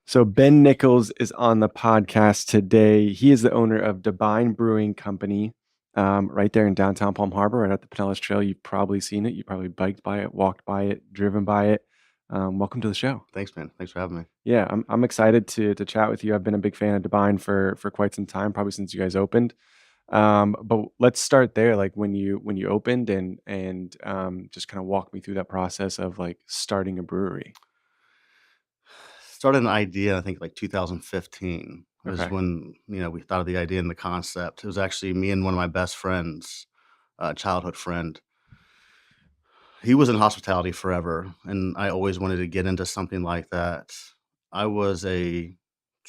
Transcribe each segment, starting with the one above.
So Ben Nichols is on the podcast today. He is the owner of Bine Brewing Company, right there in downtown Palm Harbor, right at the Pinellas Trail. You've probably seen it. You probably biked by it, walked by it, driven by it. Welcome to the show. Thanks, man. Thanks for having me. Yeah, I'm excited to chat with you. I've been a big fan of Bine for quite some time, probably since you guys opened. But let's start there, like when you opened and just kind of walk me through that process of like starting a brewery. Started an idea, I think like 2015 was Okay. when, we thought of the idea and the concept. It was actually me and one of my best friends, childhood friend. He was in hospitality forever, and I always wanted to get into something like that. I was can't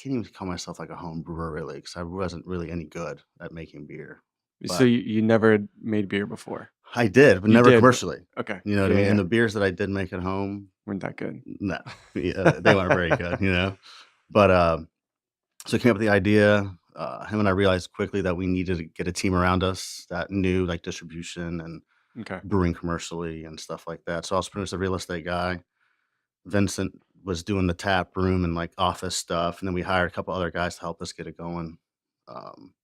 even call myself like a home brewer really, because I wasn't really any good at making beer. So But you never had made beer before? I did, but You never did, but commercially. okay. You know what I Yeah, mean? And yeah. the beers that I did make at home, Weren't that good. no, they weren't very good. But so I came up with the idea. Him and I realized quickly that we needed to get a team around us that knew like distribution and Okay. brewing commercially and stuff like that. So I was pretty much a real estate guy. Vincent was doing the tap room and like office stuff, and then we hired a couple other guys to help us get it going. Um,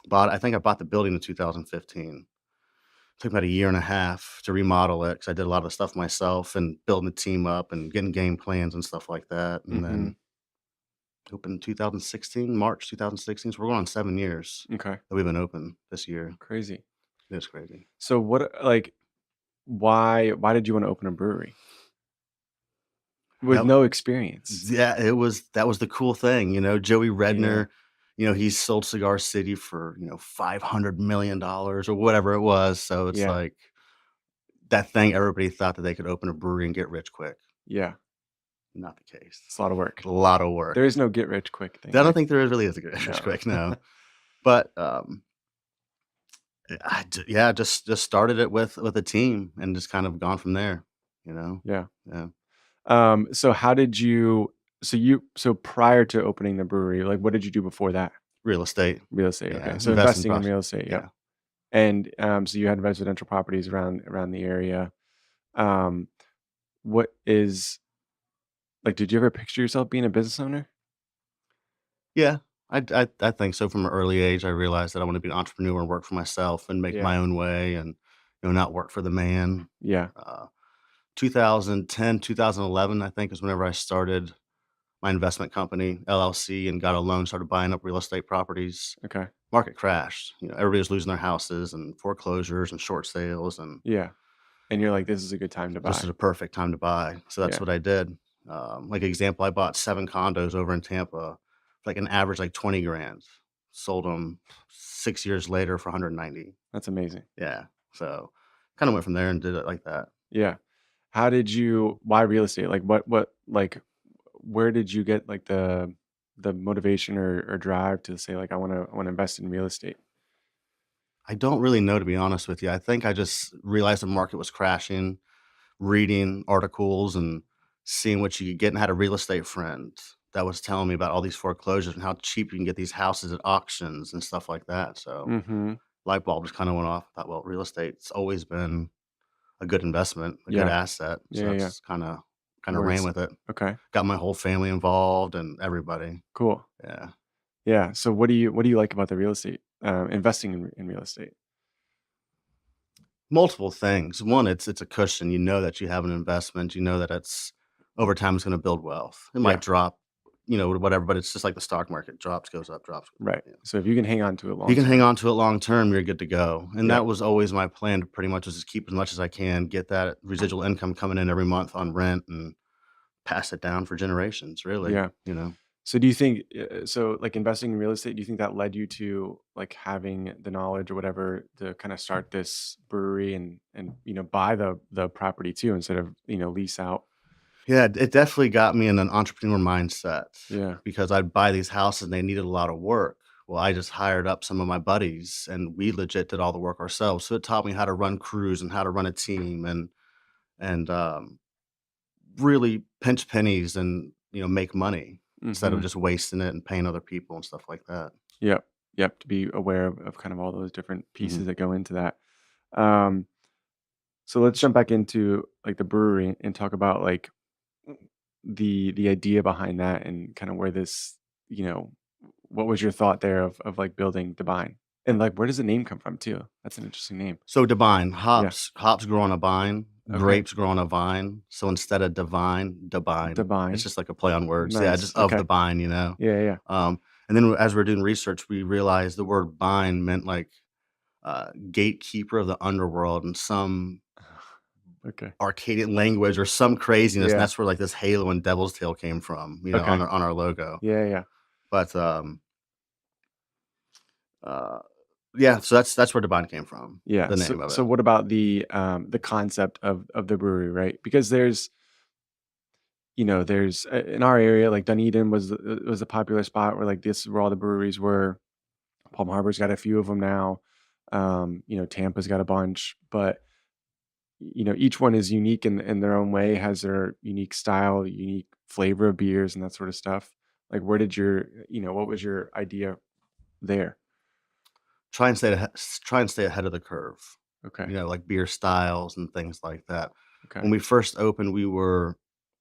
I think I bought the building in 2015. Took about a year and a half to remodel it because I did a lot of the stuff myself and building the team up and getting game plans and stuff like that. And Mhm. then opened 2016, March 2016. So we're going on 7 years Okay. that we've been open this year. Crazy. It's crazy. So like, why did you wanna open a brewery? With That no experience? Yeah, that was the cool thing, Joey Yeah. Redner, he sold Cigar City for, $500 million or whatever it was. So it's Yeah. like that thing everybody thought that they could open a brewery and get rich quick. Yeah. Not the case. It's a lot of work. A lot of work. There is no get rich quick thing, I don't right? think there really is a get rich No. quick, no. But yeah, just started it with a team and just kind of gone from there, you know. Yeah. Yeah. So how did you so prior to opening the brewery, like, what did you do before that? Real estate. Real estate, okay. Yeah. So Investing investing in process. real estate, yep. Yeah. And, so you had residential properties around the area. Um, what is like, did you ever picture yourself being a business owner? Yeah. I think so. From an early age, I realized that I want to be an entrepreneur and work for myself and make Yeah. my own way and not work for the man. Yeah. Uh 2010, 2011, I think is whenever I started my investment company, LLC, and got a loan, started buying up real estate properties. Okay. Market crashed. Everybody was losing their houses and foreclosures and short sales, and Yeah. And you're like, "This is a good time to this is buy." a perfect time to buy. So that's Yeah. what I did. Like example, I bought 7 condos over in Tampa, like an average like 20 grand. Sold them 6 years later for 190. That's amazing. Yeah. So kind of went from there and did it like that. Yeah. How did you why real estate? Like, like, where did you get, like, the motivation or drive to say, like, I wanna invest in real estate?" I don't really know, to be honest with you. I think I just realized the market was crashing, reading articles and seeing what you could get, and had a real estate friend that was telling me about all these foreclosures and how cheap you can get these houses at auctions and stuff like that. So Mhm. light bulb just kind of went off. I thought, well, real estate's always been a good investment, a good Yeah. asset. So Yeah, yeah, yeah. that's kind of ran Works. with it. Okay. Got my whole family involved and everybody. Cool. Yeah. Yeah. So what do you like about the real estate, investing in real estate? Multiple things. One, it's a cushion. You know that you have an investment. You know that it's over time it's going to build wealth. It might Yeah. drop, whatever, but it's just like the stock market drops, goes up, drops, goes up. Right. So if you can hang on to it You long can hang term. on to it long term, you're good to go. And Yeah. that was always my plan to pretty much just keep as much as I can, get that residual income coming in every month on rent and pass it down for generations, really, Yeah. you know. So do you think so like investing in real estate, do you think that led you to like having the knowledge or whatever to kind of start this brewery and buy the property too instead of, lease out? Yeah, it definitely got me in an entrepreneur mindset Yeah. because I'd buy these houses and they needed a lot of work. Well, I just hired up some of my buddies and we legit did all the work ourselves. So it taught me how to run crews and how to run a team and really pinch pennies and make money instead of Mhm. just wasting it and paying other people and stuff like that. Yep. Yep, to be aware of kind of all those different Mhm. pieces that go into that. Um so let's jump back into like the brewery and talk about like the idea behind that and kind of where this, you know, what was your thought there of like building Divine? And like where does the name come from too? That's an interesting name. So divine, Yeah. hops grow on a vine, Okay. grapes grow on a vine. So instead of divine, divine. It's Divine. just like a play on words. Yeah, Nice. just of the Okay. vine, you know. Yeah, yeah. And then as we're doing research, we realized the word vine meant like gatekeeper of the underworld in some Okay. Arcadian language or some craziness, and Yeah. that's where like this halo and devil's tail came from, Okay. on our logo. Yeah, yeah. But uh, yeah, so that's where divine came from, Yeah. the So name of it. so what about the concept of the brewery, right? Because there's, you know, there's in our area, like Dunedin was a popular spot where like this is where all the breweries were. Palm Harbor's got a few of them now. You know, Tampa's got a bunch, but you know, each one is unique in their own way, has their unique style, unique flavor of beers and that sort of stuff. Like where did your, you know, what was your idea there? Try and stay ahead of the curve, Okay. like beer styles and things like that. Okay. When we first opened, we were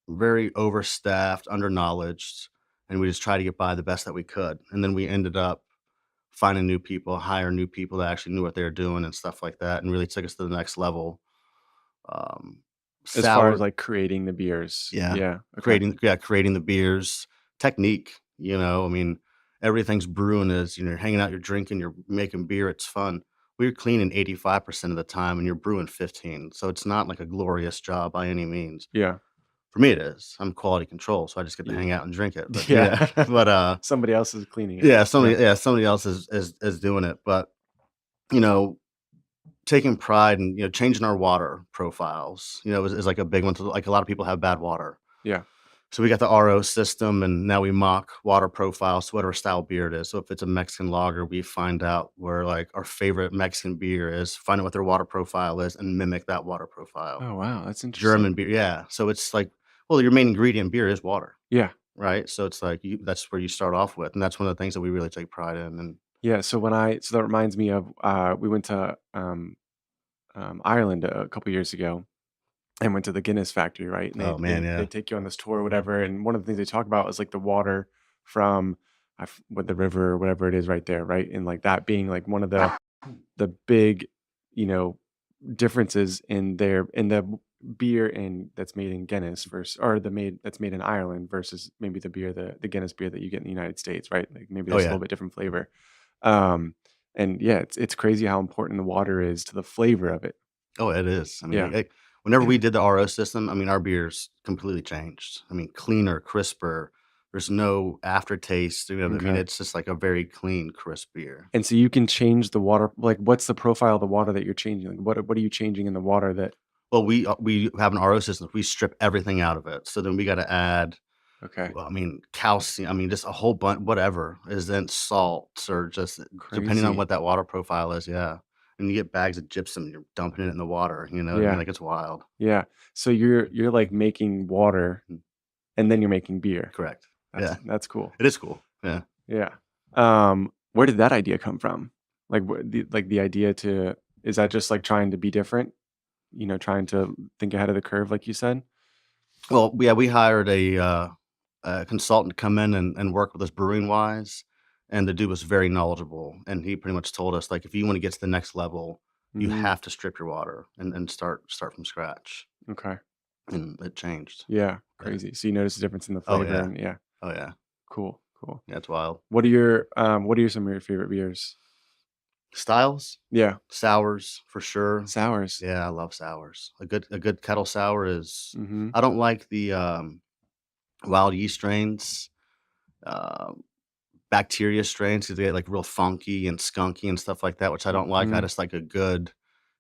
very overstaffed, underknowledged, and we just tried to get by the best that we could. And then we ended up finding new people, hire new people that actually knew what they were doing and stuff like that, and really took us to the next level. Um, As far as sour, like creating the beers. yeah, Yeah. Okay. creating the beers, technique. I mean, everything's brewing is you're hanging out, you're drinking, you're making beer. It's fun. We're cleaning 85% of the time, and you're brewing 15. So it's not like a glorious job by any means. Yeah. For me, it is. I'm quality control, so I just get to Yeah. hang out and drink it. But Yeah. but Somebody else is cleaning it. yeah, Yeah. somebody else is doing it. But you know, taking pride in, changing our water profiles, is like a big one. Like a lot of people have bad water. Yeah. So we got the RO system and now we mock water profiles to whatever style beer it is. So if it's a Mexican lager, we find out where like our favorite Mexican beer is, find out what their water profile is and mimic that water profile. Oh wow, that's interesting. German beer, yeah. So it's like, well, your main ingredient in beer is water, Yeah. right? So it's like that's where you start off with. And that's one of the things that we really take pride in. And Yeah. So that reminds me of we went to Ireland a couple years ago and went to the Guinness factory, right? And oh man, they yeah. take you on this tour or whatever. And one of the things they talk about is like the water from with the river or whatever it is right there, right? And like that being like one of the big, you know, differences in the beer in that's made in Guinness versus or the made that's made in Ireland versus maybe the Guinness beer that you get in the United States, right? Like maybe Oh there's a yeah. little bit different flavor. Um, and yeah, it's crazy how important the water is to the flavor of it. Oh, it is. I mean, Yeah. whenever we did the RO system, I mean, our beers completely changed. I mean, cleaner, crisper. There's no aftertaste. I mean, Okay. it's just like a very clean, crisp beer. And so you can change the water. Like, what's the profile of the water that you're changing? Like, what are you changing in the water that? Well, we have an RO system. We strip everything out of it. So then we got to add, Okay, well, I mean, calcium. I mean, just a whole bunch, whatever is then salts or just depending on crazy. what that water profile is. Yeah. And you get bags of gypsum, and you're dumping it in the water. You know what I mean? Yeah, Like it's wild. yeah. So you're like making water, Mm, and then you're making beer. correct. That's Yeah. that's cool. It is cool. Yeah. Yeah. Where did that idea come from? Like, the idea to is that just like trying to be different? You know, trying to think ahead of the curve, like you said. Well, yeah, we hired a consultant to come in and work with us brewing wise, and the dude was very knowledgeable, and he pretty much told us like, if you want to get to the next level, you Mm, have to strip your water and start from scratch, okay. and it changed. Yeah, Yeah. crazy. So you notice a difference in the Oh flavor, yeah, and yeah, oh yeah, cool, cool. yeah. It's wild. What are your some of your favorite beers? Styles, Yeah, sours for sure. sours. Yeah, I love sours. A good kettle sour is. Mm-hmm. I don't like the wild yeast strains. Um, Bacteria strains 'cause they get, like, real funky and skunky and stuff like that, which I don't like. I Mm-hmm. just like a good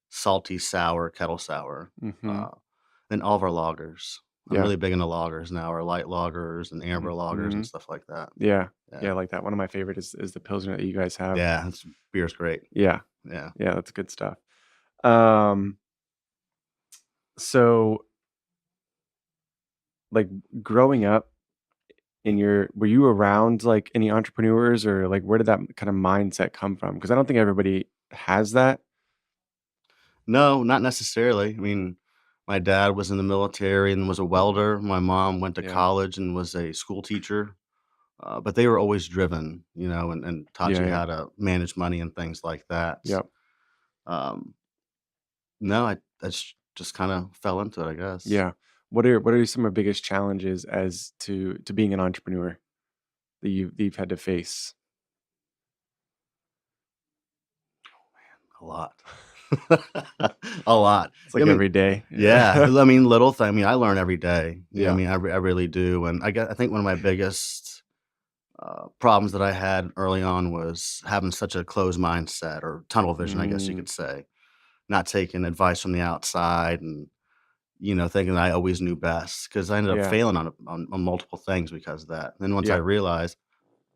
salty sour, kettle sour. Mm-hmm. Uh, then all of our lagers. I'm Yeah. really big into lagers now, our light lagers and amber lagers Mm-hmm. and stuff like that. Yeah. Yeah, Yeah. I like that. One of my favorite is the Pilsner that you guys have. Yeah, beer's great. Yeah. Yeah. Yeah, that's good stuff. Um, so like growing up in your were you around like any entrepreneurs or like where did that kind of mindset come from? Because I don't think everybody has that. No, not necessarily. I mean, My dad was in the military and was a welder. My mom went to Yeah. college and was a school teacher. But they were always driven, and taught Yeah, you yeah. how to manage money and things like that. Yep. Um, no, I just kind of fell into it, I guess. Yeah. What are some of the biggest challenges as to being an entrepreneur that you've had to face? A lot. A lot. It's I like mean, every day. yeah, Yeah. I mean, little thing. I mean, I learn every day. I Yeah. mean, I really do. And I think one of my biggest problems that I had early on was having such a closed mindset or tunnel vision, I guess you Mm, could say, not taking advice from the outside and thinking I always knew best because I ended up yeah. failing on multiple things because of that. And then once I Yeah. realized,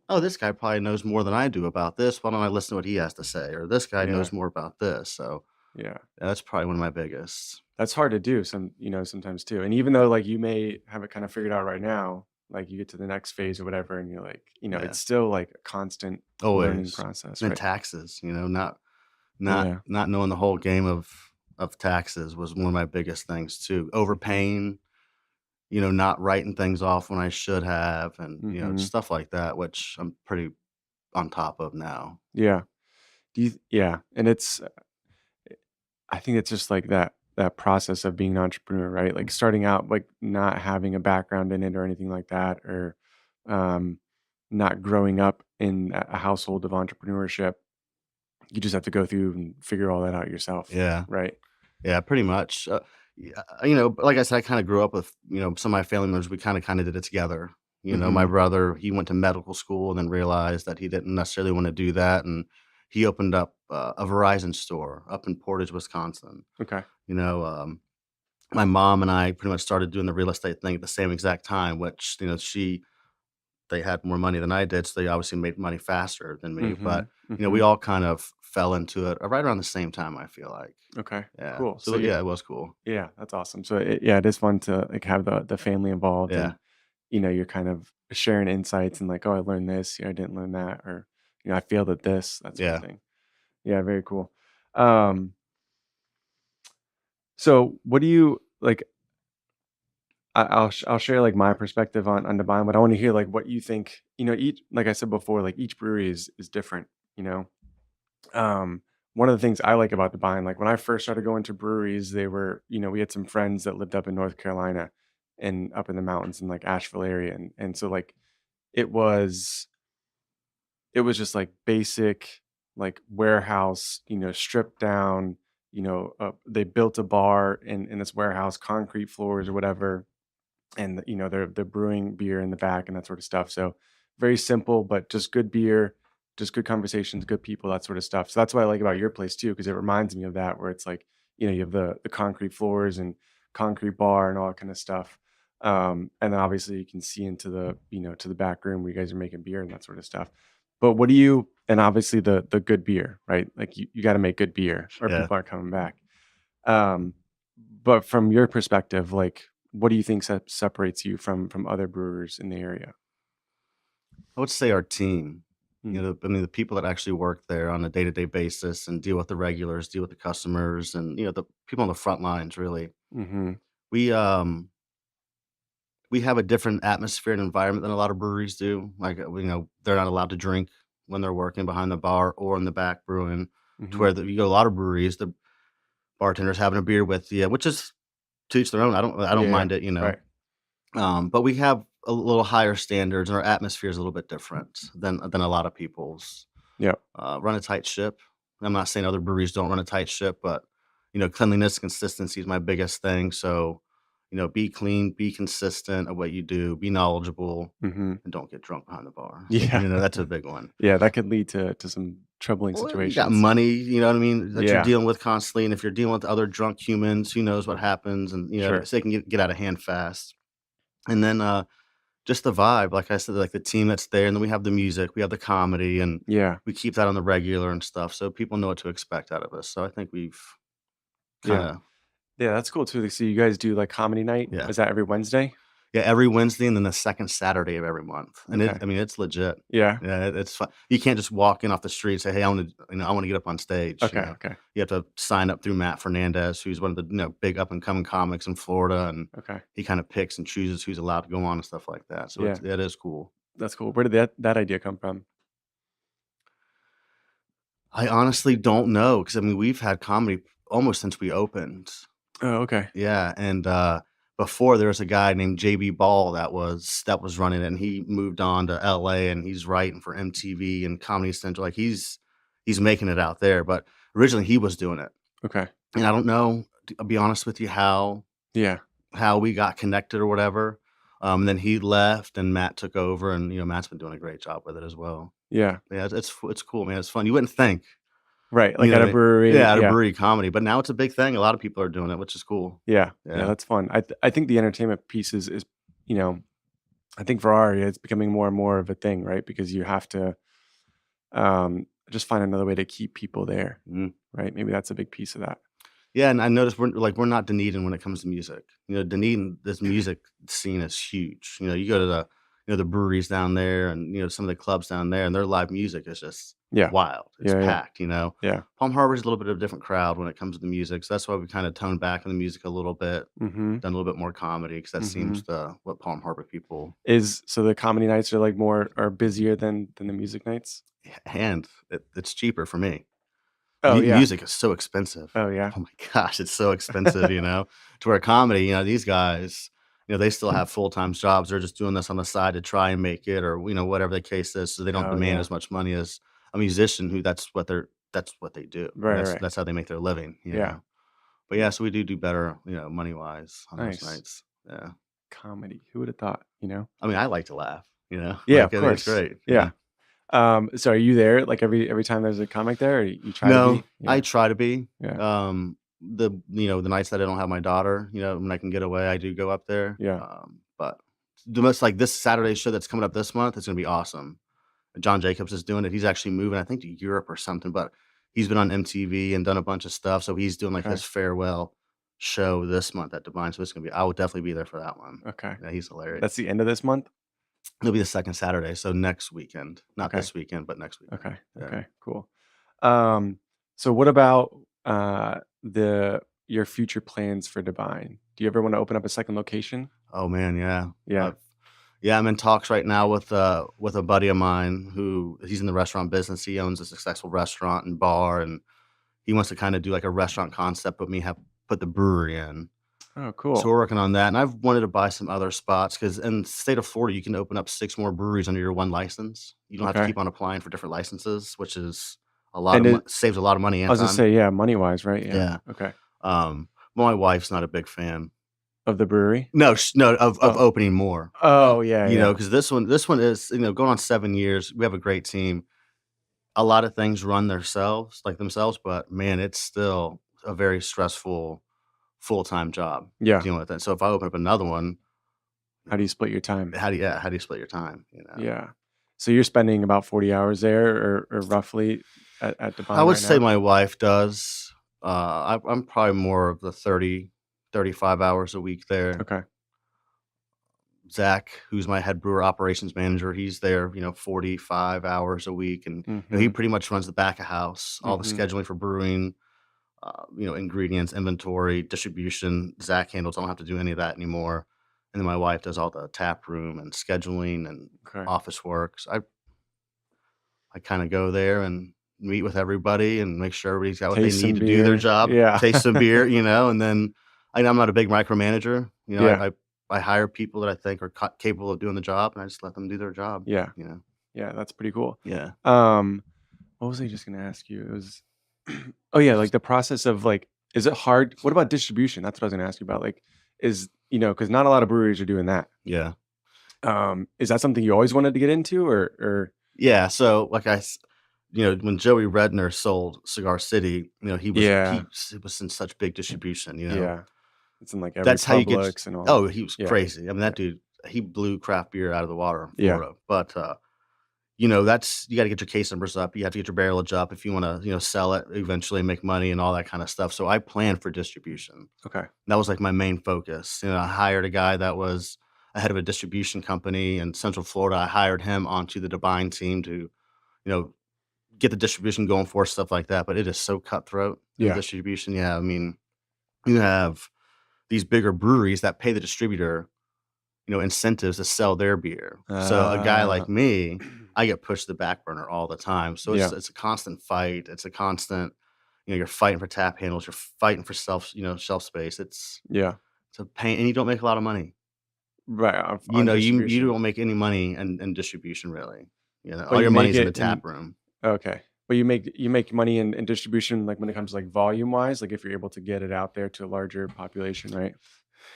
oh, this guy probably knows more than I do about this. Why don't I listen to what he has to say? Or this guy Yeah. knows more about this. So Yeah. that's probably one of my biggest. That's hard to do sometimes too. And even though like you may have it kind of figured out right now, like you get to the next phase or whatever, and you're like, Yeah, it's still like a constant learning always. process, And then right? taxes, not not Yeah. not knowing the whole game of taxes was one of my biggest things too. Hmm. Overpaying, not writing things off when I should have, and Hmm. stuff like that, which I'm pretty on top of now. Yeah. Yeah. And I think it's just like that process of being an entrepreneur, right? Like starting out, like not having a background in it or anything like that, or um, not growing up in a household of entrepreneurship. You just have to go through and figure all that out yourself, Yeah. right? Yeah, pretty much. Yeah, but like I said, I kind of grew up with, some of my family members. We kind of did it together. My Hmm. brother, he went to medical school and then realized that he didn't necessarily want to do that, and he opened up a Verizon store up in Portage, Wisconsin. Okay. You know, my mom and I pretty much started doing the real estate thing at the same exact time, which they had more money than I did, so they obviously made money faster than me. Hmm. But we Hmm. all kind of fell into it right around the same time. I feel like, Okay. yeah. Cool. So So yeah, it was cool. yeah, that's awesome. So yeah, it is fun to like have the family involved, Yeah. and you're kind of sharing insights and like, oh, I learned this, I didn't learn that, or I failed at this, that sort of Yeah. thing. Yeah, very cool. Um, so what do you like? I'll share like my perspective on the Bine, but I want to hear like what you think. Each like I said before, like each brewery is different. You know, um, one of the things I like about the Bine, like when I first started going to breweries, they were we had some friends that lived up in North Carolina and up in the mountains in like Asheville area, and so like it was it was just like basic like warehouse, stripped down. They built a bar in this warehouse, concrete floors or whatever, and they're brewing beer in the back and that sort of stuff. So very simple, but just good beer, just good conversations, good people, that sort of stuff. So that's what I like about your place too, because it reminds me of that, where it's like you have the concrete floors and concrete bar and all that kind of stuff. And then obviously you can see into the to the back room where you guys are making beer and that sort of stuff. But what do you and obviously the good beer, right? Like you got to make good beer or Yeah. people aren't coming back. Um, but from your perspective, like, what do you think separates you from other brewers in the area? I would say our team. Mm, I mean, the people that actually work there on a day-to-day basis and deal with the regulars, deal with the customers, and the people on the front lines. Really, mhm. we we have a different atmosphere and environment than a lot of breweries do. Like, they're not allowed to drink when they're working behind the bar or in the back brewing. To Mhm. where you go, a lot of breweries, the bartender's having a beer with you, which is to each their own. I don't Yeah, mind it. right. But we have a little higher standards, and our atmosphere is a little bit different than a lot of people's. Yep. Run a tight ship. I'm not saying other breweries don't run a tight ship, but cleanliness, consistency is my biggest thing. So, be clean, be consistent at what you do, be knowledgeable, Mhm. and don't get drunk behind the bar. Yeah. That's a big one. Yeah, that could lead to some troubling Well, you got situations. money, you know what I mean, that you're Yeah, dealing with constantly, and if you're dealing with other drunk humans, who knows what happens, and sure. so they can get out of hand fast. And then just the vibe, like I said, like the team that's there, and then we have the music, we have the comedy, and Yeah, we keep that on the regular and stuff, so people know what to expect out of us. So I think we've yeah. kinda Yeah, that's cool too. So you guys do, like, comedy night? yeah. Is that every Wednesday? Yeah, every Wednesday and then the second Saturday of every month, and Okay. I mean, it's legit. Yeah. Yeah, it's fun. You can't just walk in off the street and say, "Hey, I wanna get up on stage," you Okay, know? okay, You have to sign up through Matt Fernandez, who's one of the, big up and coming comics in Florida, and okay. he kinda picks and chooses who's allowed to go on and stuff like that, so Yeah, it is cool. that's cool. Where did that idea come from? I honestly don't know because I mean, we've had comedy almost since we opened. Oh, okay. Yeah, and, before there was a guy named JB Ball that was running it, and he moved on to LA, and he's writing for MTV and Comedy Central, like, he's making it out there, but originally he was doing it, Okay. and I don't know, I'll be honest with you, Yeah. how we got connected or whatever, and then he left, and Matt took over, and, Matt's been doing a great job with it as well. Yeah. Yeah, it's cool, man, it's fun. You wouldn't think, Right, you like know at what a I mean? Yeah, brewery. at a Yeah. brewery comedy, but now it's a big thing, a lot of people are doing it, which is cool. Yeah. Yeah, Yeah. that's fun. I think the entertainment piece is, you know, I think for our area, it's becoming more and more of a thing, right? Because you have to just find another way to keep people there, Mhm. right? Maybe that's a big piece of that. Yeah, and I noticed we're not Dunedin when it comes to music. Dunedin, this music scene is huge. You go to the breweries down there and, some of the clubs down there, and their live music is just Yeah. wild. It's Yeah, yeah, packed. yeah. Palm Harbor's a little bit of a different crowd when it comes to the music, so that's why we kinda toned back on the music a little bit, Mhm. done a little bit more comedy because that seems Mhm. to what Palm Harbor people So the comedy nights are like more are busier than the music nights? and it's cheaper for me. Oh, yeah. Music is so expensive. Oh, yeah. Oh my gosh, it's so expensive. To where comedy, these guys, they still have full-time jobs. They're just doing this on the side to try and make it or, whatever the case is, so they don't Oh, demand yeah. as much money as a musician who that's what they do. Right, That's right. that's how they make their living. Yeah. But yeah, so we do better, money-wise on those Nice. nights. Yeah. Comedy. Who would have thought, you know? I mean, I like to laugh, Yeah, like, of I think it's course. great. Yeah. Yeah. So are you there, like, every time there's a comic there, or you try to No, be? I Yeah. try to be. Yeah. The nights that I don't have my daughter, when I can get away, I do go up there. Yeah. But the most like this Saturday show that's coming up this month is gonna be awesome. John Jacobs is doing it. He's actually moving, I think, to Europe or something, but he's been on MTV and done a bunch of stuff. So he's doing like Okay. his farewell show this month at Divine. So I will definitely be there for that one. Okay. Yeah, he's hilarious. That's the end of this month? It'll be the second Saturday, so next weekend. Not Okay. this weekend, but next weekend. Okay. Yeah. Okay. Cool. Um, so what about the your future plans for Divine? Do you ever want to open up a second location? Oh man, yeah. Yeah. Yeah, I'm in talks right now with a buddy of mine who he's in the restaurant business. He owns a successful restaurant and bar, and he wants to kind of do like a restaurant concept, but me have put the brewery in. Oh, So cool. we're working on that, and I've wanted to buy some other spots because in the state of Florida, you can open up 6 more breweries under your one license. You don't have to Okay. keep on applying for different licenses, which is a lot And of it, saves a lot of money I and was gonna time. say, yeah, money wise, right? Yeah. Yeah. Okay. My wife's not a big fan. Of the brewery? No, no, of Oh. opening more. Oh, yeah, yeah. Because this one is going on 7 years. We have a great team. A lot of things run themselves, but man, it's still a very stressful full-time job Yeah. dealing with it. So if I open up another one, How do you split your time? how do you split your time? Yeah. So you're spending about 40 hours there or roughly at I Divine would right say now? my wife does. I'm probably more of the 30, 35 hours a week there. Okay. Zach, who's my head brewer operations manager, he's there, 45 hours a week, and he Mhm. pretty much runs the back of house, all the Mhm. scheduling for brewing, ingredients, inventory, distribution. Zach handles. I don't have to do any of that anymore. And then my wife does all the tap room and scheduling and Okay. office work. So I kind of go there and meet with everybody and make sure everybody's got what they Taste need some to do their beer. job, Yeah. taste some beer, and then I'm not a big micromanager. Yeah. I hire people that I think are capable of doing the job, and I just let them do their job. Yeah. You know, Yeah, that's pretty cool. yeah. What was I just gonna ask you? It was oh yeah, like the process of like, is it hard? What about distribution? That's what I was gonna ask you about. Like, because not a lot of breweries are doing that. Yeah. Is that something you always wanted to get into or Yeah, so, like, when Joey Redner sold Cigar City, yeah, he was in such big distribution. yeah. It's in like every That's how you get Publix and all that. Oh, he was Yeah. crazy. I mean, that dude, he blew craft beer out of the water in Yeah. Florida, but, that's you gotta get your case numbers up, you have to get your barrelage up if you wanna, sell it eventually, make money and all that kinda stuff, so I planned for distribution. Okay. That was, like, my main focus. I hired a guy that was a head of a distribution company in Central Florida. I hired him onto the Divine team to, get the distribution going for us, stuff like that. But it is so cutthroat in Yeah. distribution. Yeah, I mean, you have these bigger breweries that pay the distributor, incentives to sell their beer. So a guy Uh, like me, I get pushed to the back burner all the time. So yeah. it's a constant fight. It's a constant, you're fighting for tap handles, you're fighting for shelf space. Yeah. It's a pain, and you don't make a lot of money. Right, on You distribution. don't make any money in distribution really. But All you your make money's in the it tap in room. okay. But you make money in distribution, like, when it comes to, like, volume-wise, like, if you're able to get it out there to a larger population, right?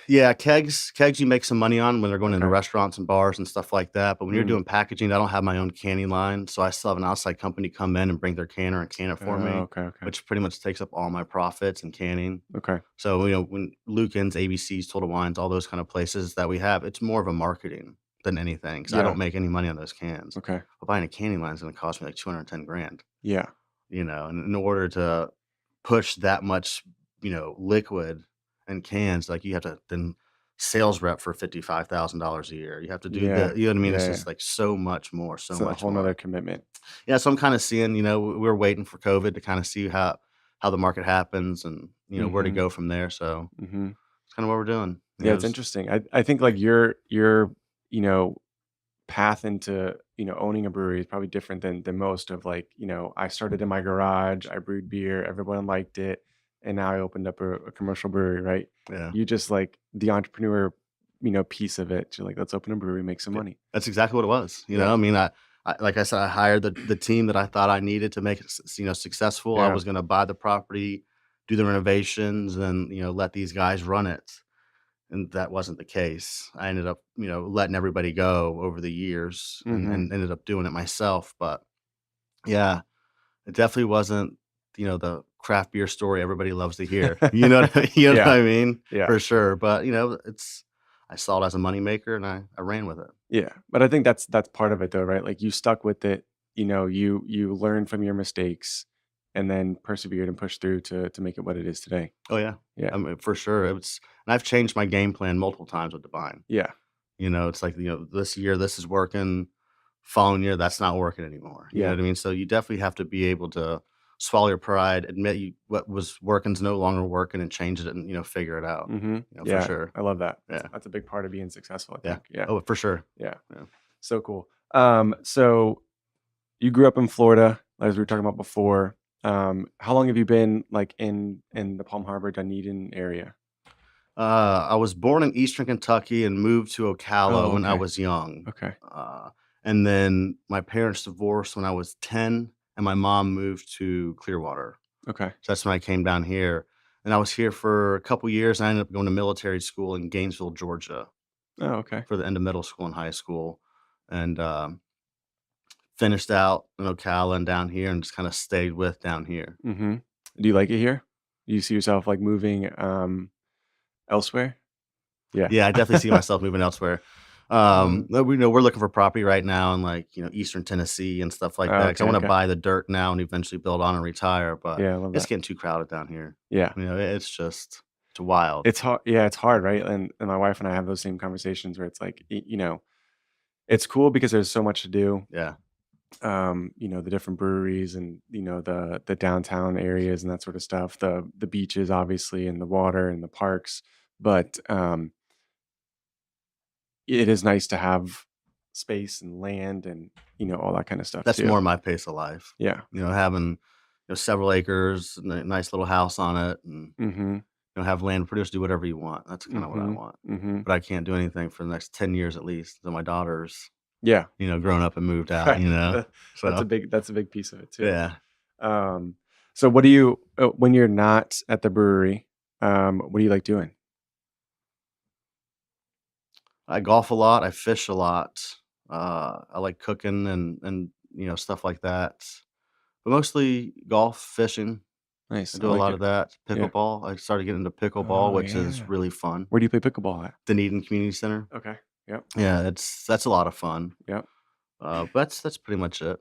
Yeah, kegs you make some money on when they're going into Okay. restaurants and bars and stuff like that, but when you're Mm. doing packaging, I don't have my own canning line, so I still have an outside company come in and bring their canner and can it for Oh, me, okay, okay. which pretty much takes up all my profits and canning. Okay. So, when Lucan's, ABC's, Total Wines, all those kind of places that we have, it's more of a marketing than anything because I Yeah. don't make any money on those cans. Okay. But buying a canning line is gonna cost me like 210 grand, Yeah. and in order to push that much, liquid and cans, like, you have to then sales rep for $55,000 a year. You have to do Yeah. the you know what I mean? It's Yeah, yeah. just, like, so much more, so It's a much whole 'nother more. commitment. Yeah, so I'm kinda seeing, we're waiting for COVID to kinda see how the market happens and, where to Mhm. go from there, so Mhm. it's kinda what we're doing. Yeah, it's Just interesting. I think, like, your, you know, path into, owning a brewery is probably different than most of, like, I started in my garage, I brewed beer, everyone liked it, and now I opened up a commercial brewery, right? yeah. You just like the entrepreneur, piece of it. You're like, let's open a brewery, make some Yeah, money. that's exactly what it was, Yeah. I mean, I like I said, I hired the team that I thought I needed to make it successful. I Yeah. was gonna buy the property, do the renovations, and, let these guys run it, and that wasn't the case. I ended up, letting everybody go over the years and Mhm. ended up doing it myself, but, yeah, it definitely wasn't, the craft beer story everybody loves to hear. You know what Yeah. I mean? Yeah. For sure, but, I saw it as a moneymaker, and I ran with it. Yeah. But I think that's part of it though, right? Like, you stuck with it, you learned from your mistakes and then persevered and pushed through to make it what it is today. Oh, yeah. Yeah. I mean, for sure, and I've changed my game plan multiple times with Divine. Yeah. It's like, this year this is working, following year that's not working anymore. You know Yeah. what I mean? So you definitely have to be able to swallow your pride, admit what was working is no longer working, and change it and, figure it out. Mhm. For Yeah, sure. I love that. That's Yeah. that's a big part of being successful, I Yeah. think. Yeah. Oh, for sure. Yeah. Yeah. So cool. So you grew up in Florida, as we were talking about before. How long have you been, like, in the Palm Harbor, Dunedin area? I was born in Eastern Kentucky and moved to Ocala Oh, when I okay. was young. Okay. And then my parents divorced when I was 10, and my mom moved to Clearwater. Okay. So that's when I came down here. And I was here for a couple years. I ended up going to military school in Gainesville, Georgia Oh, okay. for the end of middle school and high school. And finished out in Ocala and down here and just kind of stayed with down here. Mhm. Do you like it here? Do you see yourself, like, moving, elsewhere? Yeah. Yeah, I definitely see myself moving elsewhere. No, we know we're looking for property right now in like, Eastern Tennessee and stuff like Oh, that. Cause I okay, want to okay. buy the dirt now and eventually build on and retire, but Yeah, I love it's that. getting too crowded down here. Yeah. It's wild. It's hard. Yeah, it's hard, right? And my wife and I have those same conversations where it's like, it's cool because there's so much to do. Yeah. The different breweries and, the downtown areas and that sort of stuff, the beaches obviously and the water and the parks. But it is nice to have space and land and, all that kind of stuff That's too. more my pace of life. Yeah. Having, several acres and a nice little house on it and, Mm-hmm. have land produce, do whatever you want. That's kind of what I Mm-hmm. want. Mm-hmm. But I can't do anything for the next 10 years at least until my daughter's, Yeah. grown up and moved out, Right. That's a So, big piece of it too. yeah. Um, so what do you when you're not at the brewery, what do you like doing? I golf a lot, I fish a lot. I like cooking and, stuff like that. But mostly golf, fishing. I Nice. I do a like lot it. of that. Yeah. Pickleball. I started getting into pickleball, Oh, which is yeah. really fun. Where do you play pickleball at? Dunedin Community Center. Okay. Yep. Yeah, that's a lot of fun. Yep. But that's pretty much it.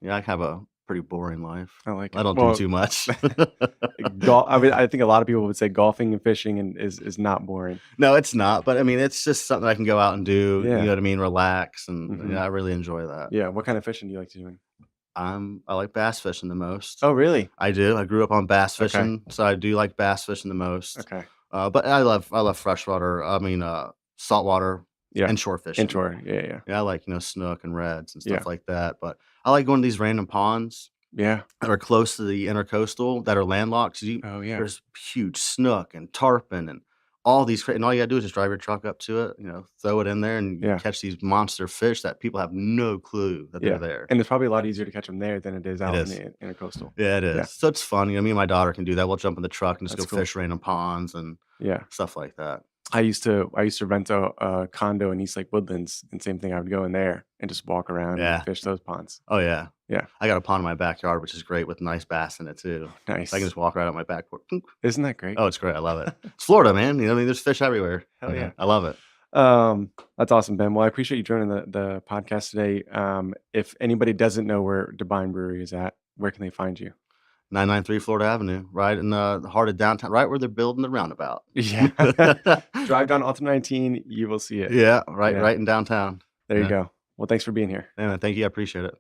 Yeah, I have Pretty boring life. I like I it. don't do Well, too much. I mean, I think a lot of people would say golfing and fishing is not boring. No, it's not, but I mean, it's just something I can go out and do, you Yeah. know what I mean, relax, and Mhm. yeah, I really enjoy that. Yeah. What kind of fishing do you like doing? I like bass fishing the most. Oh, really? I do. I grew up on bass Okay. fishing, so I do like bass fishing the most. Okay. But I love freshwater. I mean, saltwater Yeah. and shore fishing. Inshore. Yeah. Yeah. Yeah, I like, snook and reds and Yeah. stuff like that. But I like going to these random ponds Yeah. that are close to the intercoastal that are landlocked. Oh, yeah. There's huge snook and tarpon and all these, and all you gotta do is just drive your truck up to it, throw it in there, and you Yeah. catch these monster fish that people have no clue that they're Yeah. there. And it's probably a lot easier to catch them there than it is It out in is. the intercoastal. Yeah, it Yeah. is. So it's fun. Me and my daughter can do that. We'll jump in the truck and just That's go cool. fish random ponds and Yeah. stuff like that. I used to rent a condo in East Lake Woodlands, and same thing. I would go in there and just walk around and Yeah. fish those ponds. Oh yeah. Yeah. I got a pond in my backyard, which is great with nice bass in it too. So I can Nice. just walk right out my back porch. Isn't that great? Oh, it's great. I love it. It's Florida, man. I mean, there's fish everywhere. Hell yeah. I love it. That's awesome, Ben. Well, I appreciate you joining the podcast today. If anybody doesn't know where Bine Brewery is at, where can they find you? 993 Florida Avenue, right in the heart of downtown, right where they're building the roundabout. Yeah. Drive down Alta 19, you will see it. Yeah, Yeah. right in downtown. There you Yeah. go. Well, thanks for being here. Yeah, man, thank you. I appreciate it.